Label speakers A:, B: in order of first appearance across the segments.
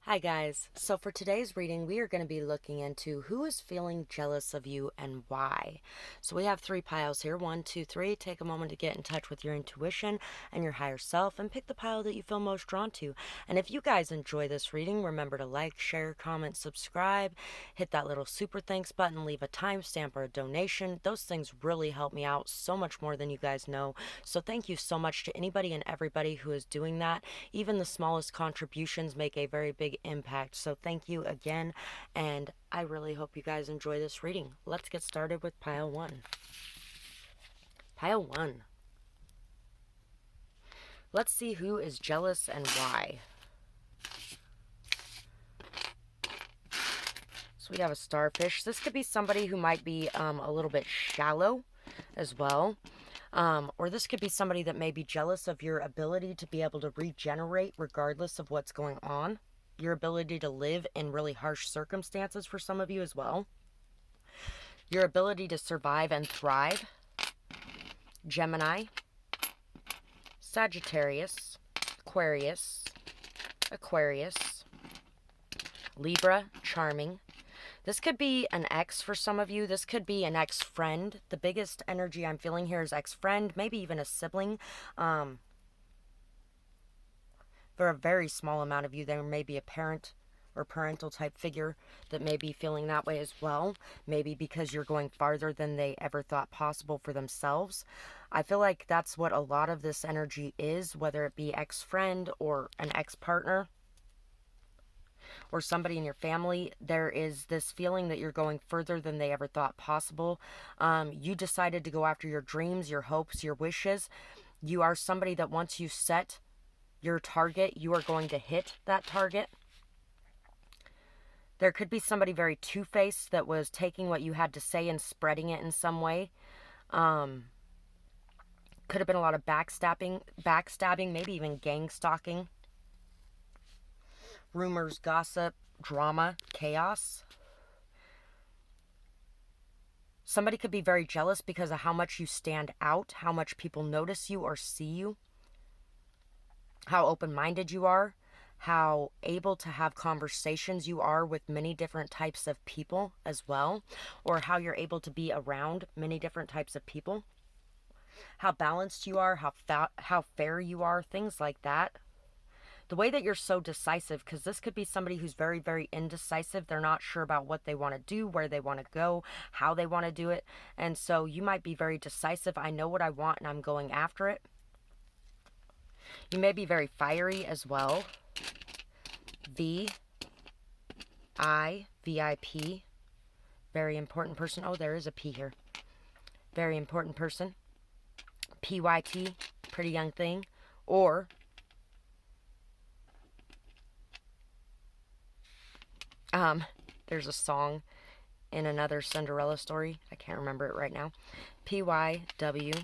A: Hi guys, so for today's reading we are going to be looking into who is feeling jealous of you and why. So we have 3 piles here, 1, 2, 3. Take a moment to get in touch with your intuition and your higher self and pick the pile that you feel most drawn to. And if you guys enjoy this reading, remember to like, share, comment, subscribe, hit that little super thanks button, leave a timestamp or a donation. Those things really help me out so much more than you guys know. So thank you so much to anybody and everybody who is doing that. Even the smallest contributions make a very big impact. So thank you again, and I really hope you guys enjoy this reading. Let's get started with pile 1. Pile 1. Let's see who is jealous and why. So we have a starfish. This could be somebody who might be a little bit shallow as well. Or this could be somebody that may be jealous of your ability to be able to regenerate regardless of what's going on. Your ability to live in really harsh circumstances for some of you as well. Your ability to survive and thrive. Gemini, Sagittarius, Aquarius, Libra, charming. This could be an ex for some of you. This could be an ex-friend. The biggest energy I'm feeling here is ex-friend, maybe even a sibling. For a very small amount of you, there may be a parent or parental type figure that may be feeling that way as well. Maybe because you're going farther than they ever thought possible for themselves. I feel like that's what a lot of this energy is, whether it be ex-friend or an ex-partner or somebody in your family. There is this feeling that you're going further than they ever thought possible. You decided to go after your dreams, your hopes, your wishes. You are somebody that once you set your target, you are going to hit that target. There could be somebody very two-faced that was taking what you had to say and spreading it in some way. Could have been a lot of backstabbing, maybe even gang stalking. Rumors, gossip, drama, chaos. Somebody could be very jealous because of how much you stand out, how much people notice you or see you, how open-minded you are, how able to have conversations you are with many different types of people as well, or how you're able to be around many different types of people, how balanced you are, how fair you are, things like that. The way that you're so decisive, because this could be somebody who's very, very indecisive. They're not sure about what they want to do, where they want to go, how they want to do it. And so you might be very decisive. I know what I want and I'm going after it. You may be very fiery as well. VIP. Very important person. Oh, there is a P here. Very important person. PYT, pretty young thing. Or there's a song in another Cinderella story. I can't remember it right now. PYWYO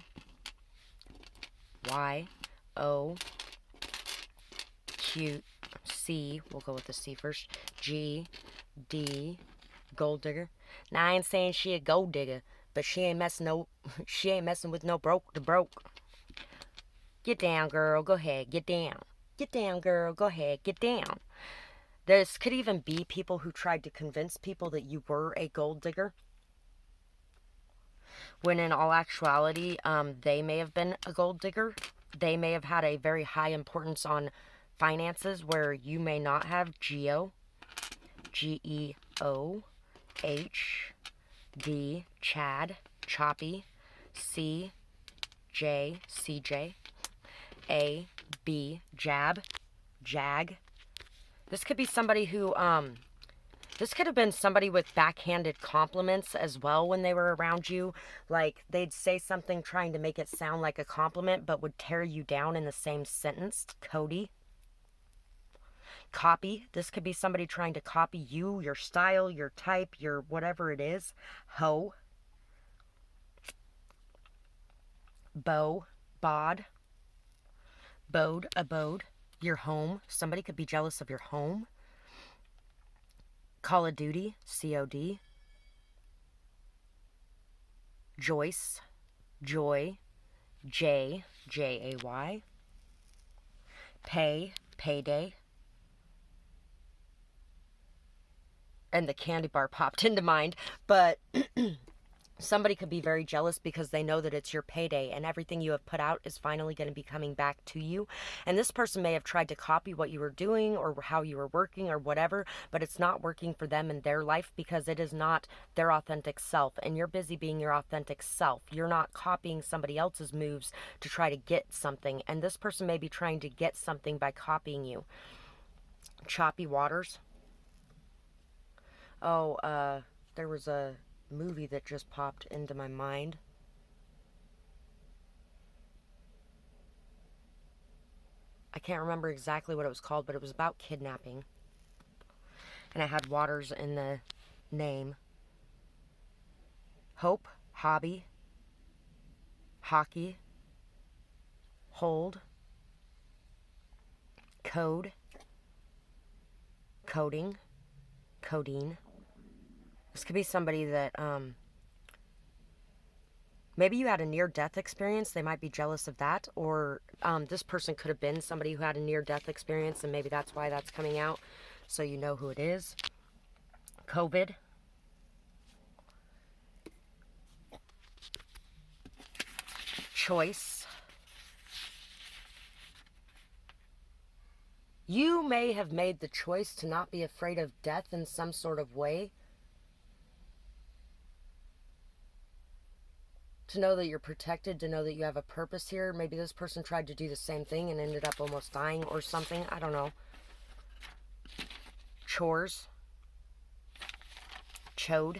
A: C, we'll go with the C first. GD, gold digger. Now I ain't saying she a gold digger, but she ain't messing with no broke. Get down, girl. Go ahead. Get down. Get down, girl. Go ahead. Get down. This could even be people who tried to convince people that you were a gold digger, when in all actuality, they may have been a gold digger. They may have had a very high importance on finances where you may not have. Geo, GEOHD, Chad, Choppy, CJ, AB, Jab, Jag. This could be somebody who, this could have been somebody with backhanded compliments as well when they were around you. Like, they'd say something trying to make it sound like a compliment, but would tear you down in the same sentence. Cody. Copy. This could be somebody trying to copy you, your style, your type, your whatever it is. Ho. Abode. Your home. Somebody could be jealous of your home. Call of Duty, COD. Joyce, Joy, JAY. Payday. and the candy bar popped into mind, but somebody could be very jealous because they know that it's your payday and everything you have put out is finally going to be coming back to you. And this person may have tried to copy what you were doing or how you were working or whatever, but it's not working for them in their life because it is not their authentic self. And you're busy being your authentic self. You're not copying somebody else's moves to try to get something. And this person may be trying to get something by copying you. Choppy waters. Oh, there was a movie that just popped into my mind. I can't remember exactly what it was called, but it was about kidnapping. And it had waters in the name. Hope, hobby, hockey, hold, code, coding, codeine. This could be somebody that, maybe you had a near-death experience. They might be jealous of that. Or this person could have been somebody who had a near-death experience, and maybe that's why that's coming out. So you know who it is. COVID. Choice. You may have made the choice to not be afraid of death in some sort of way. To know that you're protected, to know that you have a purpose here. Maybe this person tried to do the same thing and ended up almost dying or something. I don't know. Chores. Chode.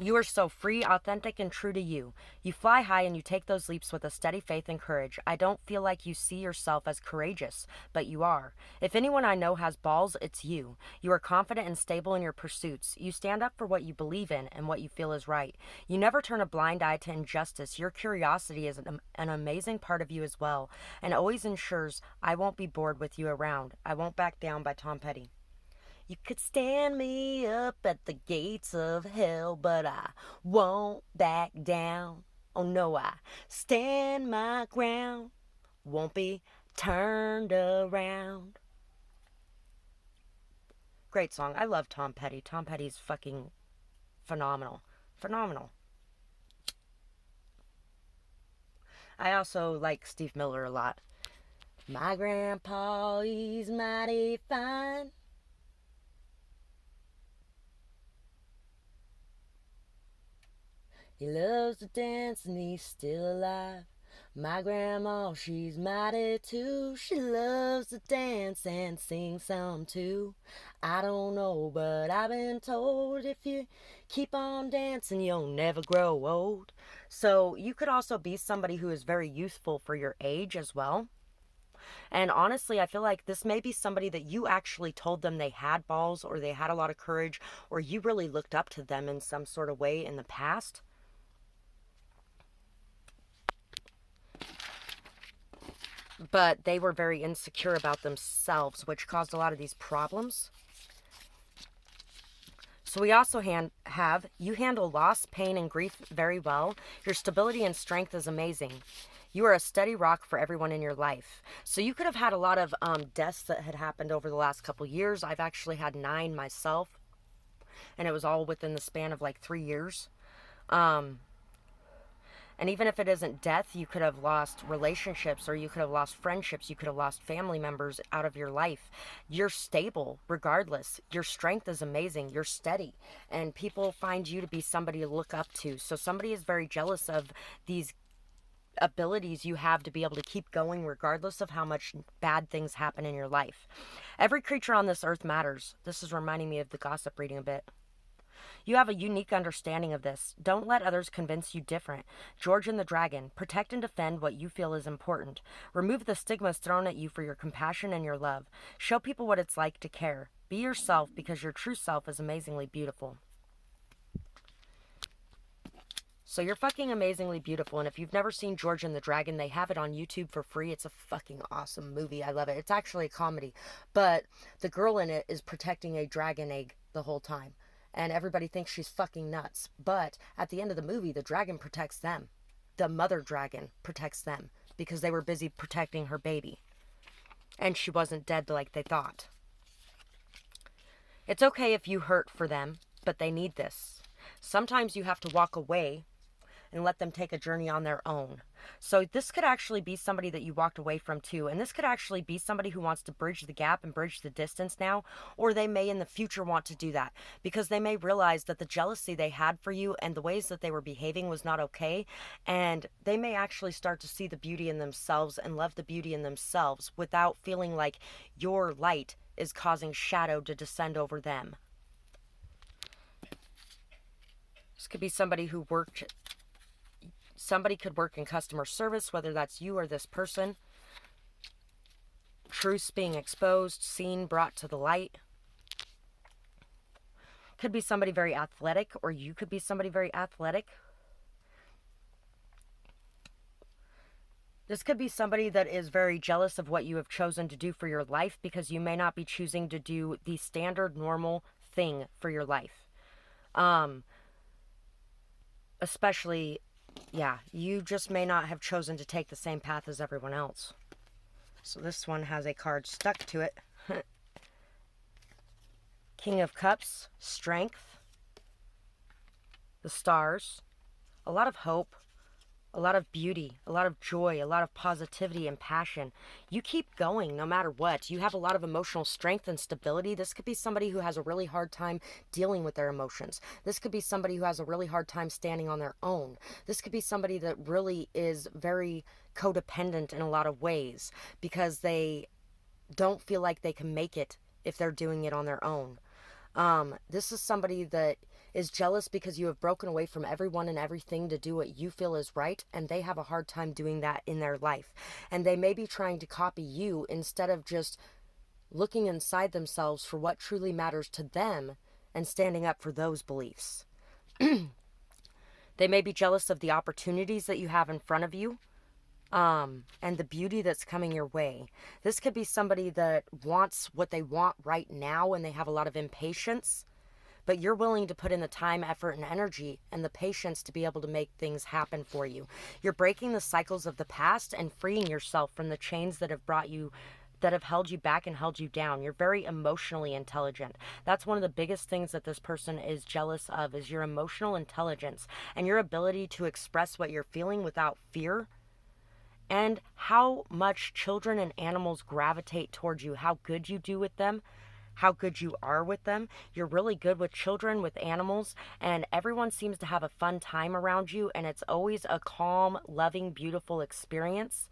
A: You are so free, authentic, and true to you. You fly high and you take those leaps with a steady faith and courage. I don't feel like you see yourself as courageous, but you are. If anyone I know has balls, it's you. You are confident and stable in your pursuits. You stand up for what you believe in and what you feel is right. You never turn a blind eye to injustice. Your curiosity is an amazing part of you as well, and always ensures I won't be bored with you around. I Won't Back Down by Tom Petty. You could stand me up at the gates of hell, but I won't back down. Oh no, I stand my ground, won't be turned around. Great song. I love Tom Petty. Tom Petty's fucking phenomenal. Phenomenal. I also like Steve Miller a lot. My grandpa, he's mighty fine. He loves to dance and he's still alive. My grandma, she's mighty too. She loves to dance and sing some too. I don't know, but I've been told if you keep on dancing, you'll never grow old. So you could also be somebody who is very youthful for your age as well. And honestly, I feel like this may be somebody that you actually told them they had balls or they had a lot of courage, or you really looked up to them in some sort of way in the past. But they were very insecure about themselves, which caused a lot of these problems. So we also you handle loss, pain, and grief very well. Your stability and strength is amazing. You are a steady rock for everyone in your life. So you could have had a lot of deaths that had happened over the last couple years. I've actually had 9 myself, and it was all within the span of like 3 years. And even if it isn't death, you could have lost relationships, or you could have lost friendships. You could have lost family members out of your life. You're stable regardless. Your strength is amazing. You're steady. And people find you to be somebody to look up to. So somebody is very jealous of these abilities you have to be able to keep going regardless of how much bad things happen in your life. Every creature on this earth matters. This is reminding me of the gossip reading a bit. You have a unique understanding of this. Don't let others convince you different. George and the Dragon. Protect and defend what you feel is important. Remove the stigmas thrown at you for your compassion and your love. Show people what it's like to care. Be yourself, because your true self is amazingly beautiful. So you're fucking amazingly beautiful, and if you've never seen George and the Dragon, they have it on YouTube for free. It's a fucking awesome movie. I love it. It's actually a comedy, but the girl in it is protecting a dragon egg the whole time. And everybody thinks she's fucking nuts. But at the end of the movie, the dragon protects them. The mother dragon protects them because they were busy protecting her baby. And she wasn't dead like they thought. It's okay if you hurt for them, but they need this. Sometimes you have to walk away and let them take a journey on their own. So this could actually be somebody that you walked away from too. And this could actually be somebody who wants to bridge the gap and bridge the distance now, or they may in the future want to do that because they may realize that the jealousy they had for you and the ways that they were behaving was not okay. And they may actually start to see the beauty in themselves and love the beauty in themselves without feeling like your light is causing shadow to descend over them. This could be somebody who worked. Somebody could work in customer service, whether that's you or this person. Truths being exposed, seen, brought to the light. Could be somebody very athletic, or you could be somebody very athletic. This could be somebody that is very jealous of what you have chosen to do for your life because you may not be choosing to do the standard normal thing for your life. Especially, yeah, you just may not have chosen to take the same path as everyone else. So this one has a card stuck to it. King of Cups, strength, the stars, a lot of hope, a lot of beauty, a lot of joy, a lot of positivity and passion. You keep going no matter what. You have a lot of emotional strength and stability. This could be somebody who has a really hard time dealing with their emotions. This could be somebody who has a really hard time standing on their own. This could be somebody that really is very codependent in a lot of ways because they don't feel like they can make it if they're doing it on their own. This is somebody that is jealous because you have broken away from everyone and everything to do what you feel is right, and they have a hard time doing that in their life. And they may be trying to copy you instead of just looking inside themselves for what truly matters to them and standing up for those beliefs. They may be jealous of the opportunities that you have in front of you. And the beauty that's coming your way. This could be somebody that wants what they want right now and they have a lot of impatience, but you're willing to put in the time, effort, and energy and the patience to be able to make things happen for you. You're breaking the cycles of the past and freeing yourself from the chains that have held you back and held you down. You're very emotionally intelligent. That's one of the biggest things that this person is jealous of is your emotional intelligence and your ability to express what you're feeling without fear. And how much children and animals gravitate towards you, how good you do with them, how good you are with them. You're really good with children, with animals, and everyone seems to have a fun time around you, and it's always a calm, loving, beautiful experience.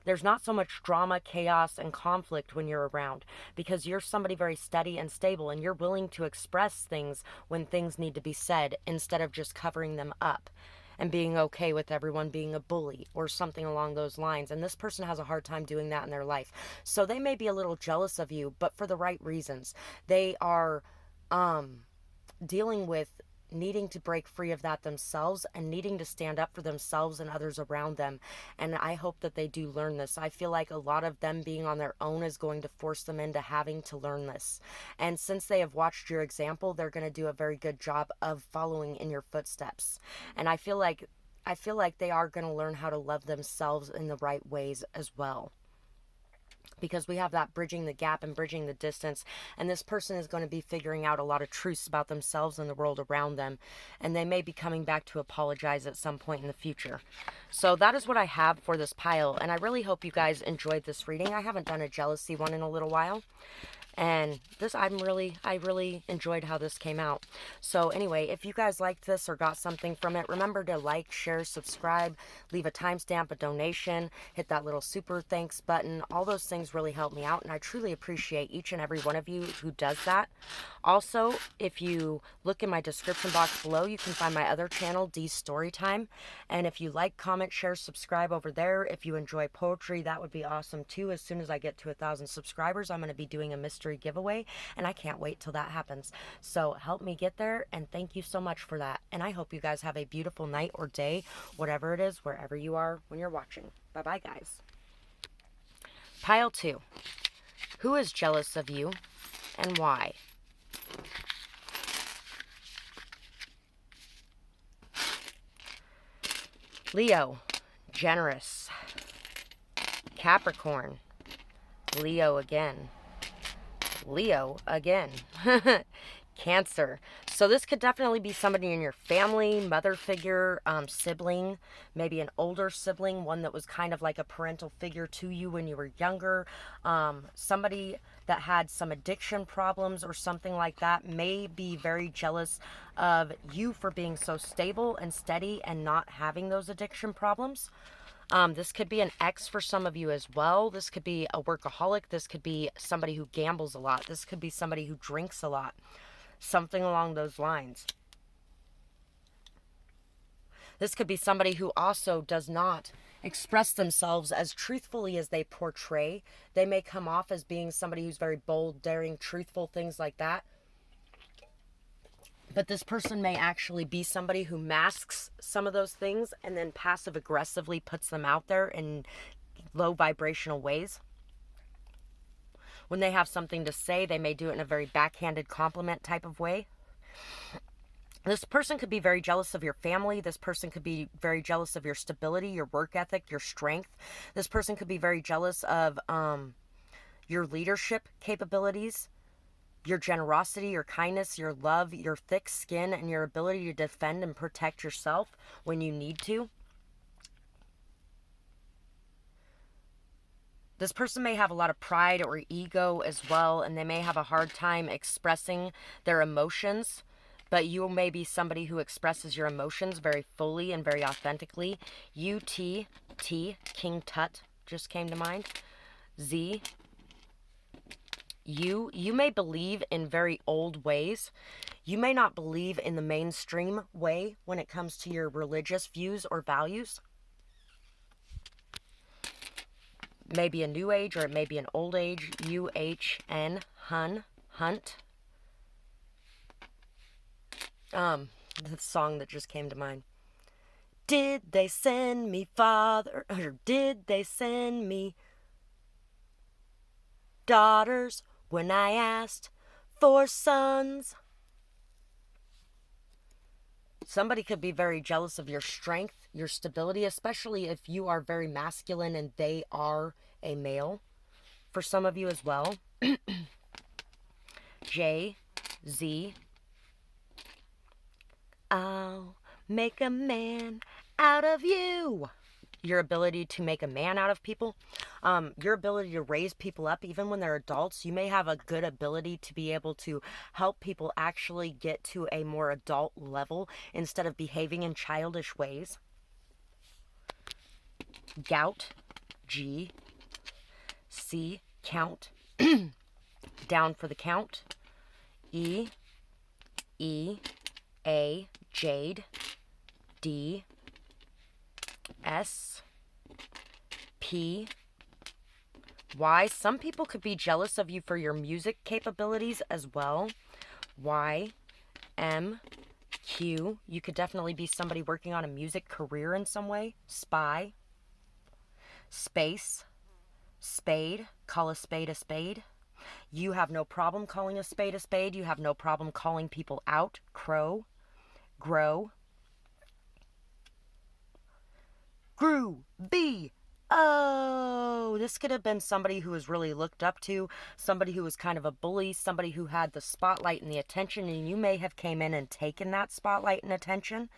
A: There's not so much drama, chaos, and conflict when you're around because you're somebody very steady and stable, and you're willing to express things when things need to be said instead of just covering them up and being okay with everyone being a bully or something along those lines. And this person has a hard time doing that in their life. So they may be a little jealous of you, but for the right reasons. They are dealing with needing to break free of that themselves and needing to stand up for themselves and others around them. And I hope that they do learn this. I feel like a lot of them being on their own is going to force them into having to learn this. And since they have watched your example, they're going to do a very good job of following in your footsteps. And I feel like they are going to learn how to love themselves in the right ways as well. Because we have that bridging the gap and bridging the distance, and this person is going to be figuring out a lot of truths about themselves and the world around them, and they may be coming back to apologize at some point in the future. So that is what I have for this pile, and I really hope you guys enjoyed this reading. I haven't done a jealousy one in a little while, and this I really enjoyed how this came out. So anyway, if you guys liked this or got something from it, remember to like, share, subscribe, leave a timestamp, a donation, hit that little super thanks button. All those things really help me out, and I truly appreciate each and every one of you who does that. Also, if you look in my description box below, you can find my other channel, D's Storytime. And if you like, comment, share, subscribe over there. If you enjoy poetry, that would be awesome too. As soon as I get to 1,000 subscribers, I'm going to be doing a mystery giveaway, and I can't wait till that happens. So help me get there, and thank you so much for that. And I hope you guys have a beautiful night or day, whatever it is, wherever you are when you're watching. Bye-bye, guys. Pile 2. Who is jealous of you and why? Leo, generous. Capricorn, Leo again. Leo again. Cancer. So this could definitely be somebody in your family, mother figure, sibling, maybe an older sibling, one that was kind of like a parental figure to you when you were younger. Somebody that had some addiction problems or something like that may be very jealous of you for being so stable and steady and not having those addiction problems. This could be an ex for some of you as well. This could be a workaholic. This could be somebody who gambles a lot. This could be somebody who drinks a lot. Something along those lines. This could be somebody who also does not express themselves as truthfully as they portray. They may come off as being somebody who's very bold, daring, truthful, things like that. But this person may actually be somebody who masks some of those things and then passive aggressively puts them out there in low vibrational ways. When they have something to say, they may do it in a very backhanded compliment type of way. This person could be very jealous of your family. This person could be very jealous of your stability, your work ethic, your strength. This person could be very jealous of your leadership capabilities, your generosity, your kindness, your love, your thick skin, and your ability to defend and protect yourself when you need to. This person may have a lot of pride or ego as well, and they may have a hard time expressing their emotions, but you may be somebody who expresses your emotions very fully and very authentically. UTT, King Tut just came to mind. Z, you may believe in very old ways. You may not believe in the mainstream way when it comes to your religious views or values. Maybe a new age or it may be an old age. UHN, Hun, Hunt. The song that just came to mind. Did they send me father, or did they send me daughters when I asked for sons? Somebody could be very jealous of your strength, your stability, especially if you are very masculine and they are a male. For some of you as well. J, Z. I'll make a man out of you. Your ability to make a man out of people. Your ability to raise people up even when they're adults. You may have a good ability to be able to help people actually get to a more adult level instead of behaving in childish ways. Gout. G. C. Count. Down for the count. E. E. A. Jade. D. S. P. Y. Some people could be jealous of you for your music capabilities as well. Y. M. Q. You could definitely be somebody working on a music career in some way. Spy. Space. Spade. Call a spade a spade. You have no problem calling a spade a spade. You have no problem calling people out. Crow. Grow. Grew. B. Oh, this could have been somebody who was really looked up to, somebody who was kind of a bully, somebody who had the spotlight and the attention, and you may have came in and taken that spotlight and attention,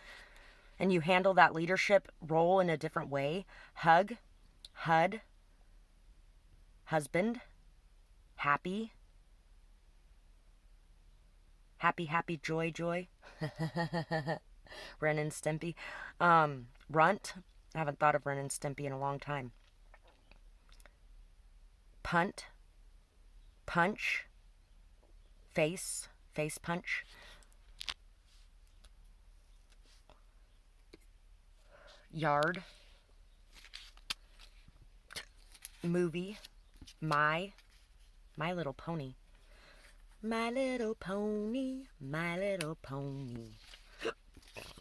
A: and you handle that leadership role in a different way. Hug. HUD. Husband. Happy. Happy, happy, joy, joy. Ren and Stimpy. Runt. I haven't thought of Ren and Stimpy in a long time. Punt. Punch. Face. Face punch. Yard. Movie. My Little Pony. My little pony, my little pony.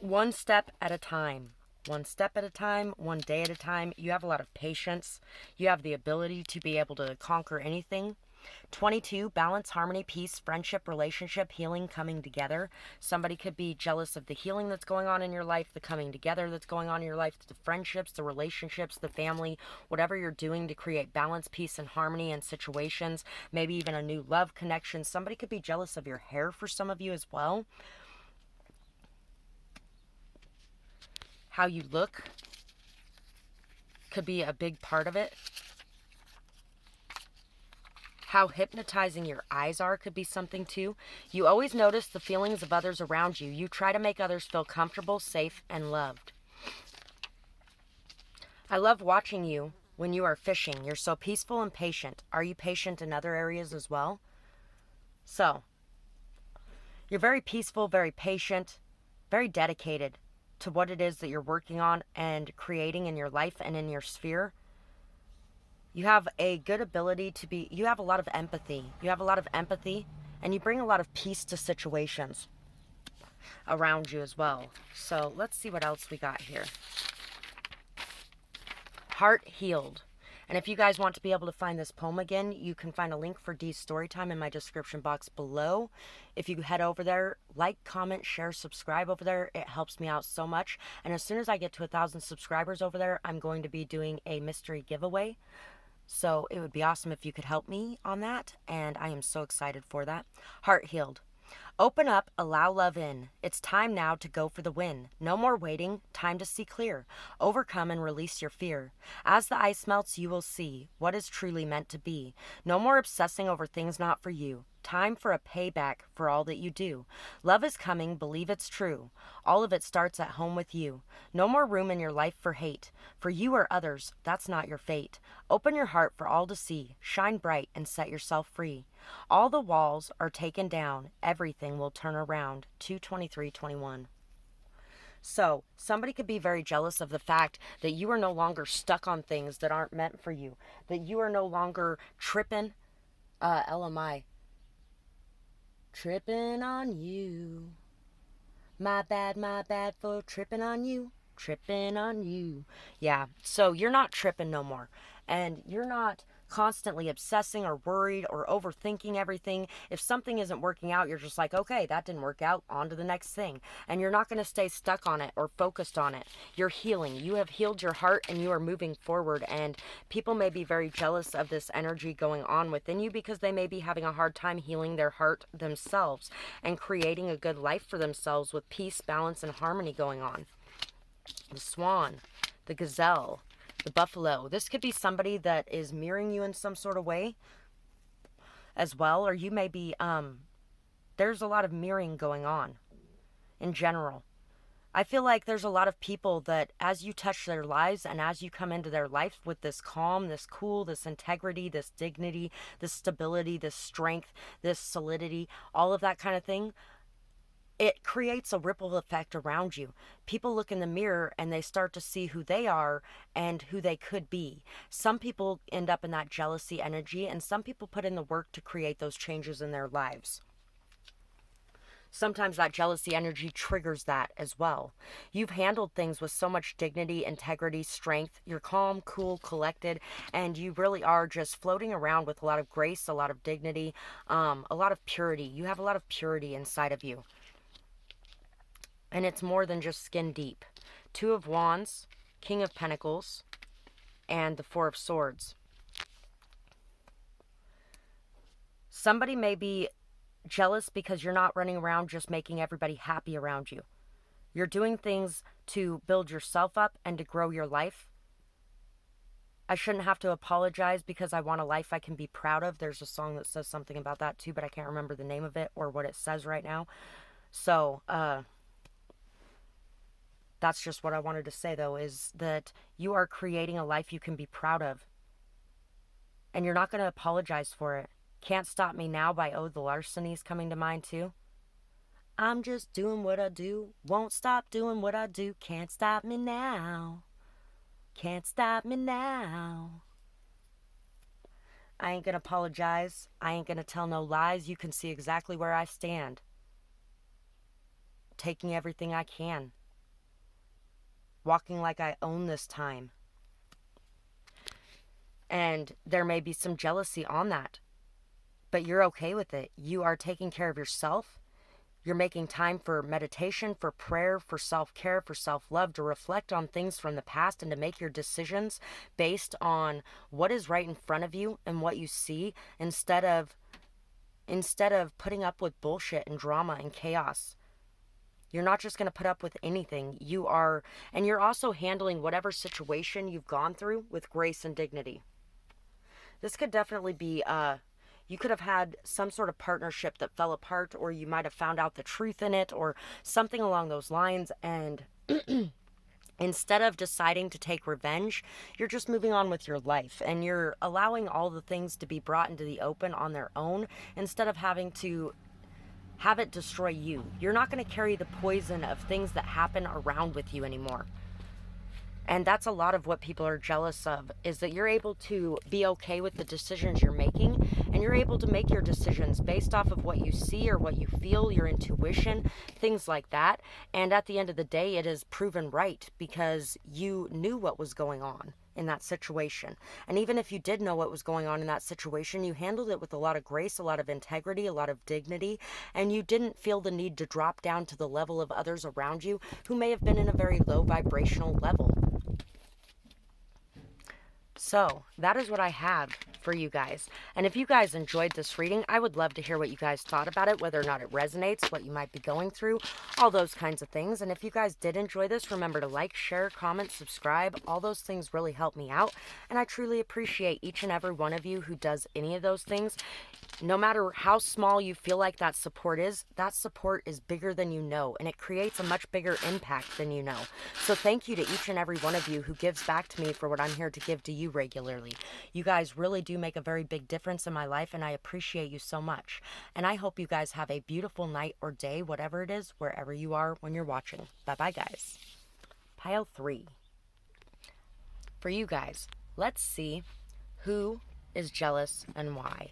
A: One step at a time. One step at a time, one day at a time. You have a lot of patience. You have the ability to be able to conquer anything. 22, balance, harmony, peace, friendship, relationship, healing, coming together. Somebody could be jealous of the healing that's going on in your life, the coming together that's going on in your life, the friendships, the relationships, the family, whatever you're doing to create balance, peace, and harmony in situations, maybe even a new love connection. Somebody could be jealous of your hair for some of you as well. How you look could be a big part of it. How hypnotizing your eyes are could be something too. You always notice the feelings of others around you. You try to make others feel comfortable, safe, and loved. I love watching you when you are fishing. You're so peaceful and patient. Are you patient in other areas as well? So, you're very peaceful, very patient, very dedicated to what it is that you're working on and creating in your life and in your sphere. You have a good ability to be, you have a lot of empathy. You have a lot of empathy, and you bring a lot of peace to situations around you as well. So let's see what else we got here. Heart healed. And if you guys want to be able to find this poem again, you can find a link for Dee's Storytime in my description box below. If you head over there, like, comment, share, subscribe over there. It helps me out so much. And as soon as I get to 1,000 subscribers over there, I'm going to be doing a mystery giveaway. So it would be awesome if you could help me on that. And I am so excited for that. Heart healed. Open up, allow love in. It's time now to go for the win. No more waiting, time to see clear. Overcome and release your fear. As the ice melts, you will see what is truly meant to be. No more obsessing over things not for you. Time for a payback for all that you do. Love is coming, believe it's true. All of it starts at home with you. No more room in your life for hate. For you or others, that's not your fate. Open your heart for all to see. Shine bright and set yourself free. All the walls are taken down. Everything will turn around. 2:23:21. So, somebody could be very jealous of the fact that you are no longer stuck on things that aren't meant for you. That you are no longer tripping. LMI. Tripping on you. My bad for tripping on you. Tripping on you. Yeah, so you're not tripping no more. And you're not constantly obsessing or worried or overthinking everything. If something isn't working out, you're just like, okay, that didn't work out, on to the next thing. And you're not going to stay stuck on it or focused on it. You're healing. You have healed your heart and you are moving forward. And people may be very jealous of this energy going on within you because they may be having a hard time healing their heart themselves and creating a good life for themselves with peace, balance, and harmony going on. The swan, the gazelle, the buffalo. This could be somebody that is mirroring you in some sort of way as well, or you may be, there's a lot of mirroring going on in general. I feel like there's a lot of people that as you touch their lives and as you come into their life with this calm, this cool, this integrity, this dignity, this stability, this strength, this solidity, all of that kind of thing, it creates a ripple effect around you. People look in the mirror and they start to see who they are and who they could be. Some people end up in that jealousy energy, and some people put in the work to create those changes in their lives. Sometimes that jealousy energy triggers that as well. You've handled things with so much dignity, integrity, strength. You're calm, cool, collected, and you really are just floating around with a lot of grace, a lot of dignity, a lot of purity. You have a lot of purity inside of you. And it's more than just skin deep. Two of Wands, King of Pentacles, and the Four of Swords. Somebody may be jealous because you're not running around just making everybody happy around you. You're doing things to build yourself up and to grow your life. I shouldn't have to apologize because I want a life I can be proud of. There's a song that says something about that too, but I can't remember the name of it or what it says right now. So, that's just what I wanted to say, though, is that you are creating a life you can be proud of. And you're not going to apologize for it. Can't Stop Me Now by Oh the Larcenies coming to mind, too. I'm just doing what I do. Won't stop doing what I do. Can't stop me now. Can't stop me now. I ain't going to apologize. I ain't going to tell no lies. You can see exactly where I stand. Taking everything I can. Walking like I own this time. And there may be some jealousy on that. but you're okay with it. You are taking care of yourself. You're making time for meditation, for prayer, for self-care, for self-love, to reflect on things from the past and to make your decisions based on what is right in front of you and what you see, instead of putting up with bullshit and drama and chaos. You're not just going to put up with anything. And you're also handling whatever situation you've gone through with grace and dignity. This could definitely be, you could have had some sort of partnership that fell apart, or you might have found out the truth in it, or something along those lines. And instead of deciding to take revenge, you're just moving on with your life, and you're allowing all the things to be brought into the open on their own, instead of having to have it destroy you. You're not going to carry the poison of things that happen around with you anymore. And that's a lot of what people are jealous of, is that you're able to be okay with the decisions you're making, and you're able to make your decisions based off of what you see or what you feel, your intuition, things like that. And at the end of the day, it is proven right, because you knew what was going on in that situation. And even if you did know what was going on in that situation, you handled it with a lot of grace, a lot of integrity, a lot of dignity, and you didn't feel the need to drop down to the level of others around you who may have been in a very low vibrational level. So that is what I have for you guys. And if you guys enjoyed this reading, I would love to hear what you guys thought about it, whether or not it resonates, what you might be going through, all those kinds of things. And if you guys did enjoy this, remember to like, share, comment, subscribe. All those things really help me out. And I truly appreciate each and every one of you who does any of those things. No matter how small you feel like that support is bigger than you know, and it creates a much bigger impact than you know. So thank you to each and every one of you who gives back to me for what I'm here to give to you regularly. You guys really do make a very big difference in my life, and I appreciate you so much. And I hope you guys have a beautiful night or day, whatever it is, wherever you are when you're watching. Bye-bye, guys. Pile 3. For you guys, let's see who is jealous and why.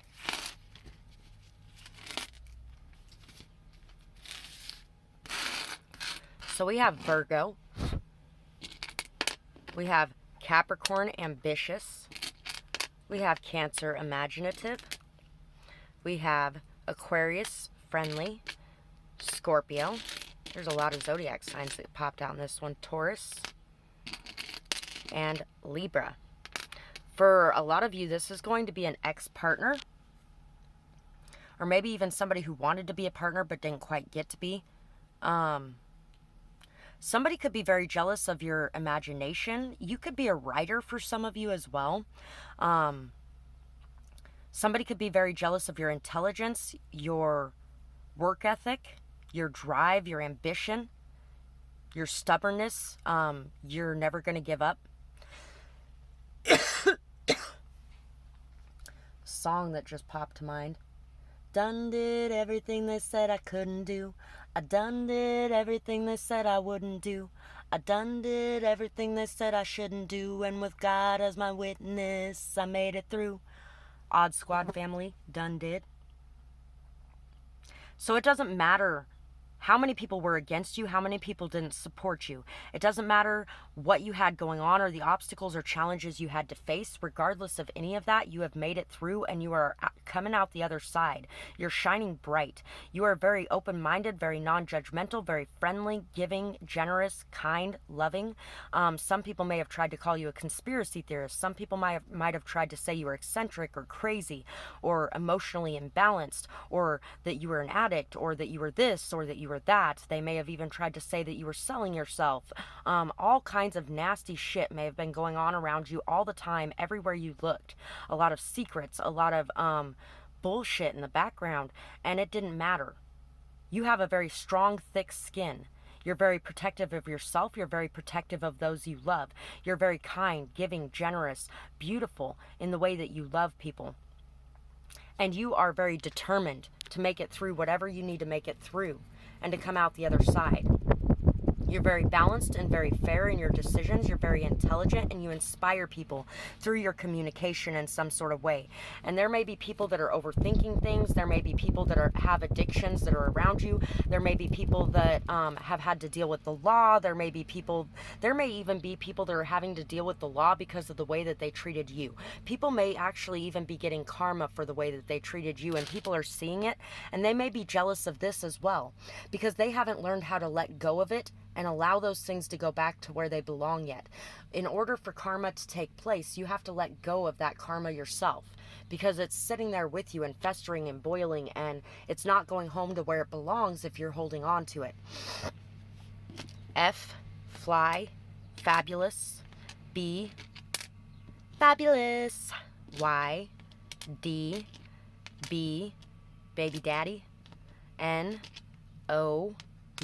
A: So we have Virgo, we have Capricorn, ambitious, we have Cancer, imaginative, we have Aquarius, friendly, Scorpio, there's a lot of zodiac signs that popped out in this one, Taurus, and Libra. For a lot of you, this is going to be an ex-partner, or maybe even somebody who wanted to be a partner but didn't quite get to be. Somebody could be very jealous of your imagination. You could be a writer for some of you as well. Somebody could be very jealous of your intelligence, your work ethic, your drive, your ambition, your stubbornness. You're never going to give up. Song that just popped to mind. Done did everything they said I couldn't do. I done did everything they said I wouldn't do. I done did everything they said I shouldn't do. And with God as my witness, I made it through. Odd Squad family, done did. So it doesn't matter how many people were against you, how many people didn't support you. It doesn't matter what you had going on or the obstacles or challenges you had to face. Regardless of any of that, you have made it through, and you are coming out the other side. You're shining bright. You are very open-minded, very non-judgmental, very friendly, giving, generous, kind, loving. Some people may have tried to call you a conspiracy theorist. Some people might have tried to say you were eccentric or crazy or emotionally imbalanced, or that you were an addict, or that you were this, or that you were that. They may have even tried to say that you were selling yourself. All kinds of nasty shit may have been going on around you all the time, everywhere you looked. A lot of secrets, a lot of bullshit in the background, and it didn't matter. You have a very strong, thick skin. You're very protective of yourself. You're very protective of those you love. You're very kind, giving, generous, beautiful in the way that you love people. And you are very determined to make it through whatever you need to make it through, and to come out the other side. You're very balanced and very fair in your decisions. You're very intelligent, and you inspire people through your communication in some sort of way. And there may be people that are overthinking things. There may be people that have addictions that are around you. There may be people that have had to deal with the law. There may even be people that are having to deal with the law because of the way that they treated you. People may actually even be getting karma for the way that they treated you, and people are seeing it, and they may be jealous of this as well because they haven't learned how to let go of it and allow those things to go back to where they belong yet. In order for karma to take place, you have to let go of that karma yourself, because it's sitting there with you and festering and boiling, and it's not going home to where it belongs if you're holding on to it. F, fly, fabulous. B, fabulous. Y, D, B, baby daddy. N, O,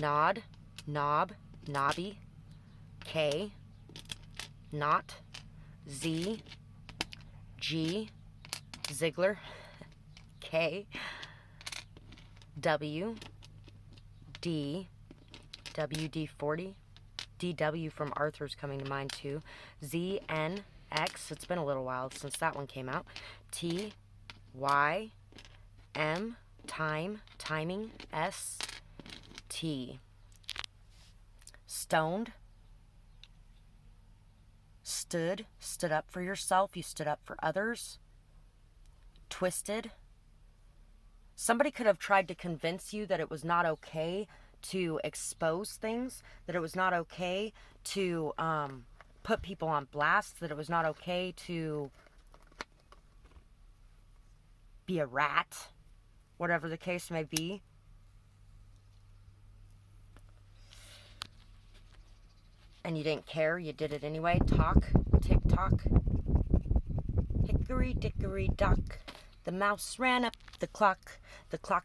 A: nod, knob, knobby. K, not. Z, G, Ziegler. K, W, D, WD-40. DW from Arthur's coming to mind too. Z, N, X. It's been a little while since that one came out. T, Y, M, time, timing. S, T. Stoned. Stood up for yourself. You stood up for others. Twisted. Somebody could have tried to convince you that it was not okay to expose things, that it was not okay to put people on blast, that it was not okay to be a rat, whatever the case may be. And you didn't care, you did it anyway. Talk, tick tock. Hickory dickory dock. The mouse ran up the clock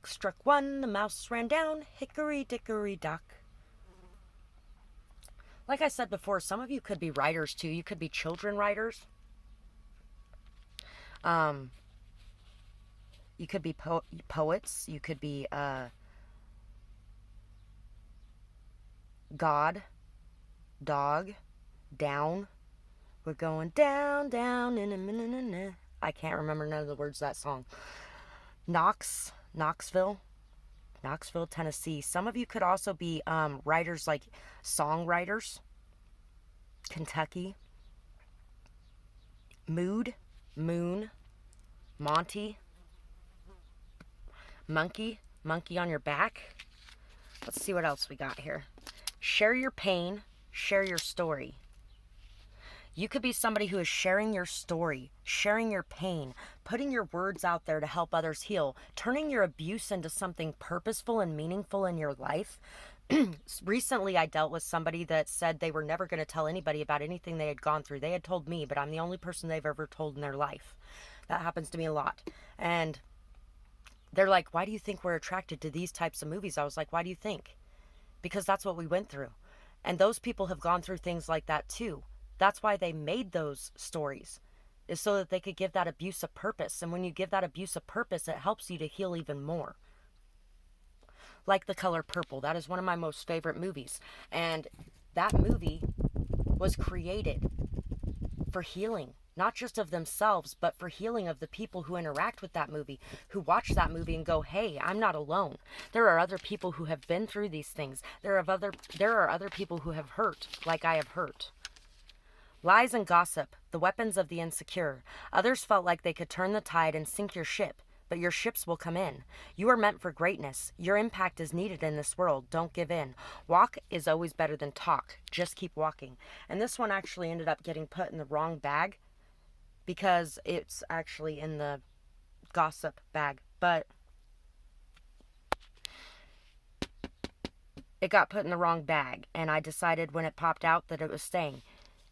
A: struck 1, the mouse ran down, hickory dickory dock. Like I said before, some of you could be writers too. You could be children writers. You could be poets. You could be God, dog, down. We're going down, down, in a minute. I can't remember none of the words of that song. Knoxville, Tennessee. Some of you could also be writers, like songwriters. Kentucky. Mood, moon, Monty. Monkey on your back. Let's see what else we got here. Share your pain, share your story. You could be somebody who is sharing your story, sharing your pain, putting your words out there to help others heal, turning your abuse into something purposeful and meaningful in your life. Recently, I dealt with somebody that said they were never going to tell anybody about anything they had gone through. They had told me, but I'm the only person they've ever told in their life. That happens to me a lot. And they're like, why do you think we're attracted to these types of movies? I was like, why do you think? Because that's what we went through. And those people have gone through things like that too. That's why they made those stories, is so that they could give that abuse a purpose. And when you give that abuse a purpose, it helps you to heal even more. Like The Color Purple. That is one of my most favorite movies. And that movie was created for healing, not just of themselves, but for healing of the people who interact with that movie, who watch that movie and go, hey, I'm not alone. There are other people who have been through these things. There are other people who have hurt like I have hurt. Lies and gossip, the weapons of the insecure. Others felt like they could turn the tide and sink your ship, but your ships will come in. You are meant for greatness. Your impact is needed in this world. Don't give in. Walk is always better than talk. Just keep walking. And this one actually ended up getting put in the wrong bag because it's actually in the gossip bag. But it got put in the wrong bag, and I decided when it popped out that it was staying.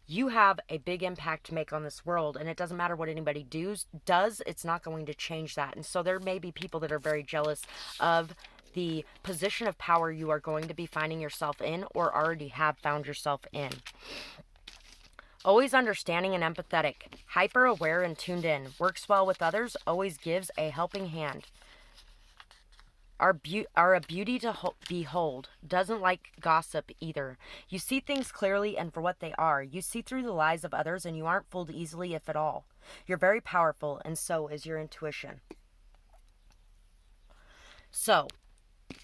A: You have a big impact to make on this world, and it doesn't matter what anybody does, it's not going to change that. And so there may be people that are very jealous of the position of power you are going to be finding yourself in or already have found yourself in. Always understanding and empathetic, hyper aware and tuned in, works well with others, always gives a helping hand. are a beauty to behold. Doesn't like gossip either. You see things clearly and for what they are. You see through the lies of others and you aren't fooled easily, if at all. You're very powerful, and so is your intuition. So,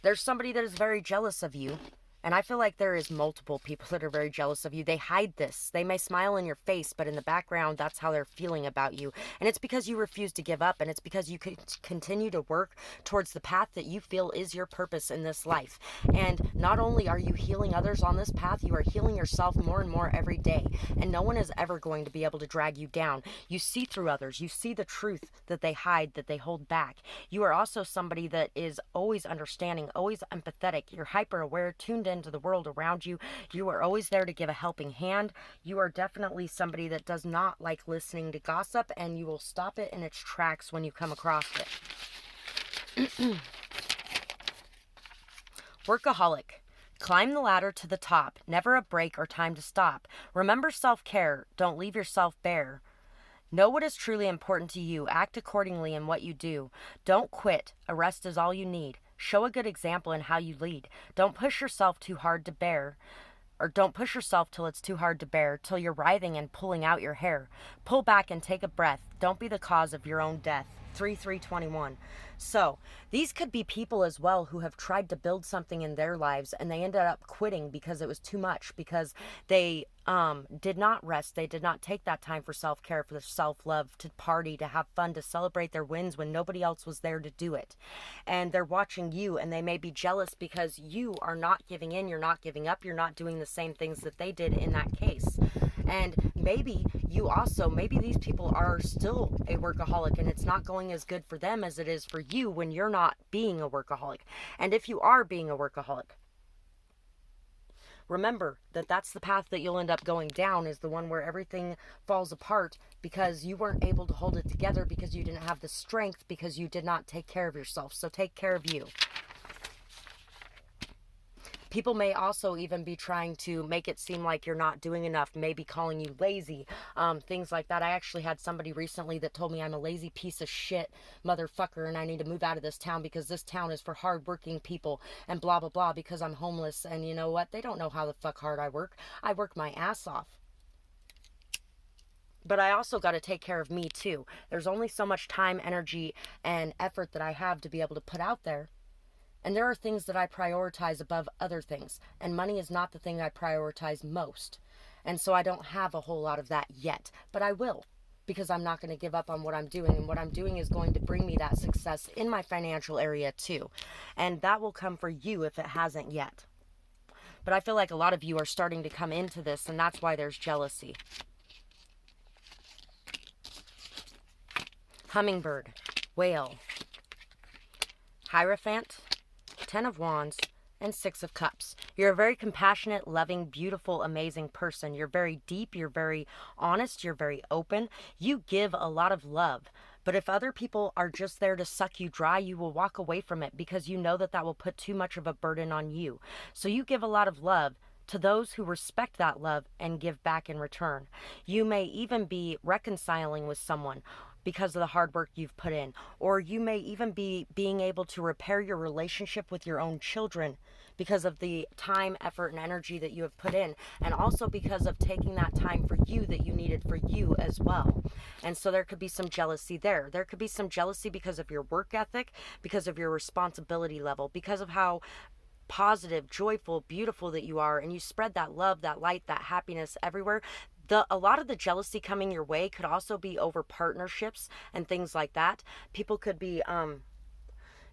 A: there's somebody that is very jealous of you. And I feel like there is multiple people that are very jealous of you. They hide this. They may smile in your face, but in the background, that's how they're feeling about you. And it's because you refuse to give up, and it's because you continue to work towards the path that you feel is your purpose in this life. And not only are you healing others on this path, you are healing yourself more and more every day. And no one is ever going to be able to drag you down. You see through others. You see the truth that they hide, that they hold back. You are also somebody that is always understanding, always empathetic. You're hyper aware, tuned into the world around you. You are always there to give a helping hand. You are definitely somebody that does not like listening to gossip, and you will stop it in its tracks when you come across it. Workaholic. Climb the ladder to the top. Never a break or time to stop. Remember self-care. Don't leave yourself bare. Know what is truly important to you. Act accordingly in what you do. Don't quit. A rest is all you need. Show a good example in how you lead. Don't push yourself too hard to bear. Or don't push yourself till it's too hard to bear, till you're writhing and pulling out your hair. Pull back and take a breath. Don't be the cause of your own death. 3:3:21. So these could be people as well who have tried to build something in their lives and they ended up quitting because it was too much, because they did not rest. They did not take that time for self-care, for self-love, to party, to have fun, to celebrate their wins when nobody else was there to do it. And they're watching you, and they may be jealous because you are not giving in, you're not giving up, you're not doing the same things that they did in that case. And maybe these people are still a workaholic and it's not going as good for them as it is for you when you're not being a workaholic. And if you are being a workaholic, remember that that's the path that you'll end up going down, is the one where everything falls apart because you weren't able to hold it together, because you didn't have the strength, because you did not take care of yourself. So take care of you. People may also even be trying to make it seem like you're not doing enough, maybe calling you lazy, things like that. I actually had somebody recently that told me I'm a lazy piece of shit motherfucker and I need to move out of this town because this town is for hardworking people and blah, blah, blah, because I'm homeless. And you know what? They don't know how the fuck hard I work. I work my ass off. But I also got to take care of me too. There's only so much time, energy, and effort that I have to be able to put out there. And there are things that I prioritize above other things. And money is not the thing I prioritize most. And so I don't have a whole lot of that yet. But I will. Because I'm not going to give up on what I'm doing. And what I'm doing is going to bring me that success in my financial area too. And that will come for you if it hasn't yet. But I feel like a lot of you are starting to come into this. And that's why there's jealousy. Hummingbird. Whale. Hierophant. 10 of Wands, and 6 of Cups. You're a very compassionate, loving, beautiful, amazing person. You're very deep. You're very honest. You're very open. You give a lot of love. But if other people are just there to suck you dry, you will walk away from it because you know that that will put too much of a burden on you. So you give a lot of love to those who respect that love and give back in return. You may even be reconciling with someone because of the hard work you've put in. Or you may even be being able to repair your relationship with your own children because of the time, effort, and energy that you have put in. And also because of taking that time for you that you needed for you as well. And so there could be some jealousy there. There could be some jealousy because of your work ethic, because of your responsibility level, because of how positive, joyful, beautiful that you are. And you spread that love, that light, that happiness everywhere. A lot of the jealousy coming your way could also be over partnerships and things like that. People could be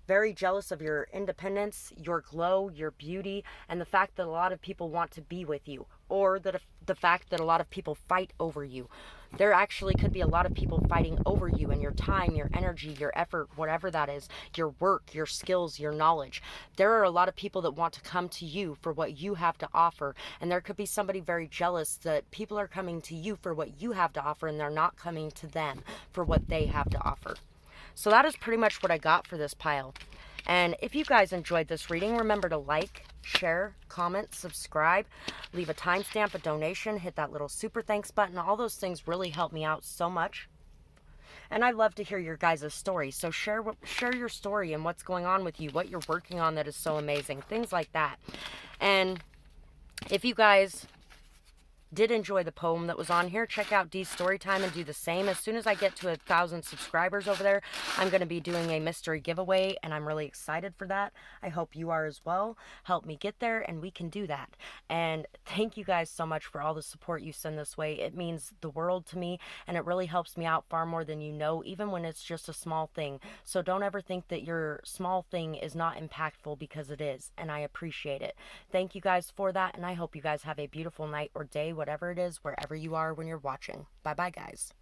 A: very jealous of your independence, your glow, your beauty, and the fact that a lot of people want to be with you, or the fact that a lot of people fight over you. There actually could be a lot of people fighting over you and your time, your energy, your effort, whatever that is, your work, your skills, your knowledge. There are a lot of people that want to come to you for what you have to offer. And there could be somebody very jealous that people are coming to you for what you have to offer and they're not coming to them for what they have to offer. So that is pretty much what I got for this pile. And if you guys enjoyed this reading, remember to like, share, comment, subscribe, leave a timestamp, a donation, hit that little super thanks button. All those things really help me out so much. And I love to hear your guys' stories. So share your story and what's going on with you, what you're working on that is so amazing, things like that. And if you guys did enjoy the poem that was on here, check out Dee's Storytime and do the same. As soon as I get to 1,000 subscribers over there, I'm going to be doing a mystery giveaway, and I'm really excited for that. I hope you are as well. Help me get there, and we can do that. And thank you guys so much for all the support you send this way. It means the world to me, and it really helps me out far more than you know, even when it's just a small thing. So don't ever think that your small thing is not impactful, because it is, and I appreciate it. Thank you guys for that, and I hope you guys have a beautiful night or day, whatever it is, wherever you are when you're watching. Bye bye, guys.